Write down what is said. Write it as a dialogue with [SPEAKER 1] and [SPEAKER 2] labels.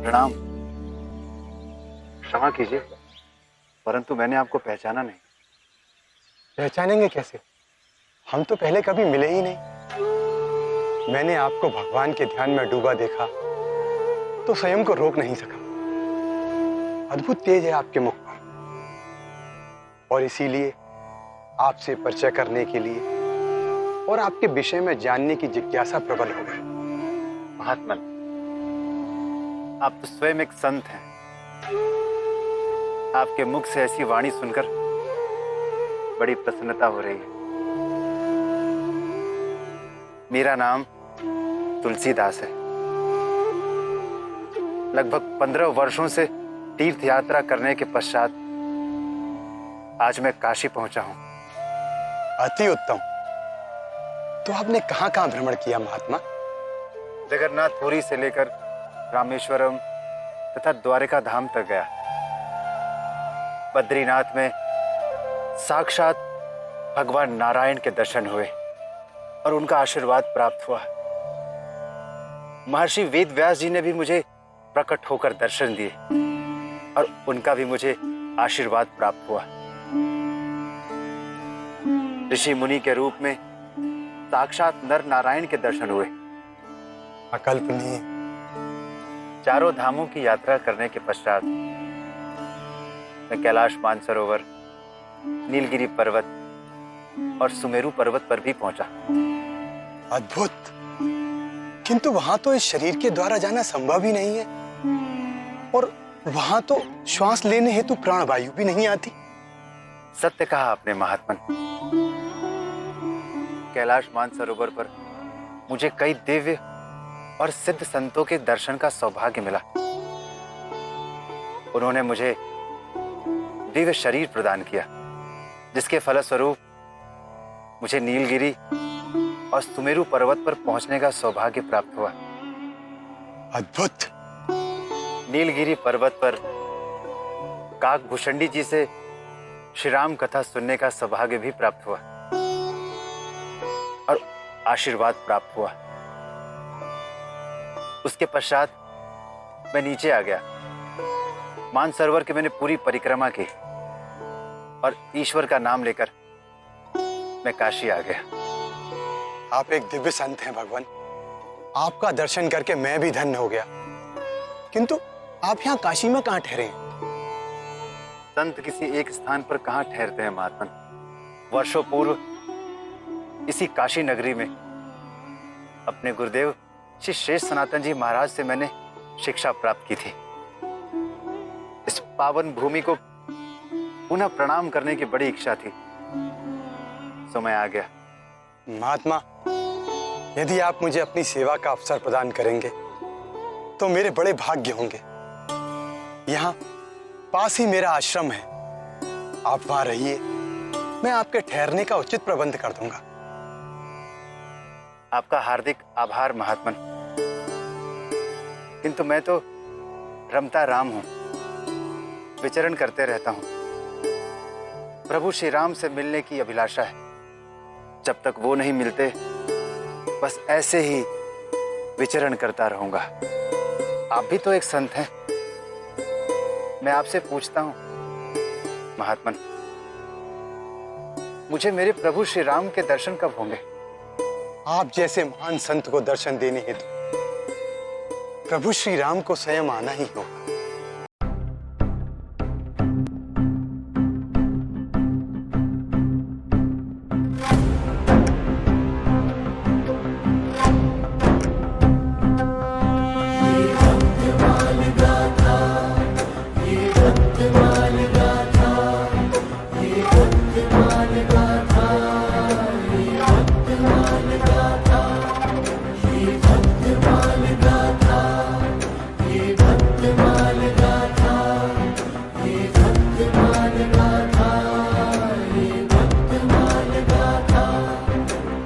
[SPEAKER 1] प्रणाम। क्षमा कीजिए, परंतु मैंने आपको पहचाना नहीं।
[SPEAKER 2] पहचानेंगे कैसे? हम तो पहले कभी मिले ही नहीं। मैंने आपको भगवान के ध्यान में डूबा देखा तो स्वयं को रोक नहीं सका। अद्भुत तेज है आपके मुख पर, और इसीलिए आपसे परिचय करने के लिए और आपके विषय में जानने की जिज्ञासा प्रबल हो गई।
[SPEAKER 1] महात्मन, आप तो स्वयं एक संत हैं। आपके मुख से ऐसी वाणी सुनकर बड़ी प्रसन्नता हो रही है। मेरा नाम तुलसीदास है। लगभग 15 वर्षों से तीर्थ यात्रा करने के पश्चात आज मैं काशी पहुंचा हूं।
[SPEAKER 2] अति उत्तम। तो आपने कहां कहां भ्रमण किया महात्मा?
[SPEAKER 1] जगन्नाथपुरी से लेकर रामेश्वरम तथा द्वारिका धाम तक गया। बद्रीनाथ में साक्षात भगवान नारायण के दर्शन हुए और उनका आशीर्वाद प्राप्त हुआ। महर्षि वेद व्यास जी ने भी मुझे प्रकट होकर दर्शन दिए और उनका भी मुझे आशीर्वाद प्राप्त हुआ। ऋषि मुनि के रूप में साक्षात नर नारायण के दर्शन हुए।
[SPEAKER 2] अकल्पनीय।
[SPEAKER 1] चारों धामों की यात्रा करने के पश्चात मैं कैलाश मानसरोवर, नीलगिरी पर्वत और सुमेरु पर्वत पर भी पहुंचा।
[SPEAKER 2] अद्भुत। किंतु वहां तो इस शरीर के द्वारा जाना संभव ही नहीं है, और वहां तो श्वास लेने हेतु प्राणवायु भी नहीं आती।
[SPEAKER 1] सत्य कहा आपने महात्मन। कैलाश मानसरोवर पर मुझे कई दिव्य और सिद्ध संतों के दर्शन का सौभाग्य मिला। उन्होंने मुझे दिव्य शरीर प्रदान किया, जिसके फलस्वरूप मुझे नीलगिरी और सुमेरु पर्वत पर पहुंचने का सौभाग्य प्राप्त हुआ।
[SPEAKER 2] अद्भुत।
[SPEAKER 1] नीलगिरी पर्वत पर काकभूषणी जी से श्री राम कथा सुनने का सौभाग्य भी प्राप्त हुआ और आशीर्वाद प्राप्त हुआ। उसके पश्चात मैं नीचे आ गया। मानसरोवर की मैंने पूरी परिक्रमा की और ईश्वर का नाम लेकर मैं काशी आ गया।
[SPEAKER 2] आप एक दिव्य संत हैं भगवान। आपका दर्शन करके मैं भी धन्य हो गया। किंतु आप यहाँ काशी में कहाँ ठहरे हैं?
[SPEAKER 1] संत किसी एक स्थान पर कहाँ ठहरते हैं महात्मन। वर्षों पूर्व इसी काशी नगरी में अपने गुरुदेव श्री शेष सनातन जी महाराज से मैंने शिक्षा प्राप्त की थी। इस पावन भूमि को पुनः प्रणाम करने की बड़ी इच्छा थी, सो मैं आ गया।
[SPEAKER 2] महात्मा, यदि आप मुझे अपनी सेवा का अवसर प्रदान करेंगे तो मेरे बड़े भाग्य होंगे। यहाँ पास ही मेरा आश्रम है, आप वहां रहिए। मैं आपके ठहरने का उचित प्रबंध कर दूंगा।
[SPEAKER 1] आपका हार्दिक आभार महात्मन। किंतु मैं तो रमता राम हूं, विचरण करते रहता हूं। प्रभु श्री राम से मिलने की अभिलाषा है। जब तक वो नहीं मिलते बस ऐसे ही विचरण करता रहूंगा। आप भी तो एक संत हैं। मैं आपसे पूछता हूं महात्मन, मुझे मेरे प्रभु श्री राम के दर्शन कब होंगे?
[SPEAKER 2] आप जैसे महान संत को दर्शन देने हेतु प्रभु श्री राम को स्वयं आना ही होगा।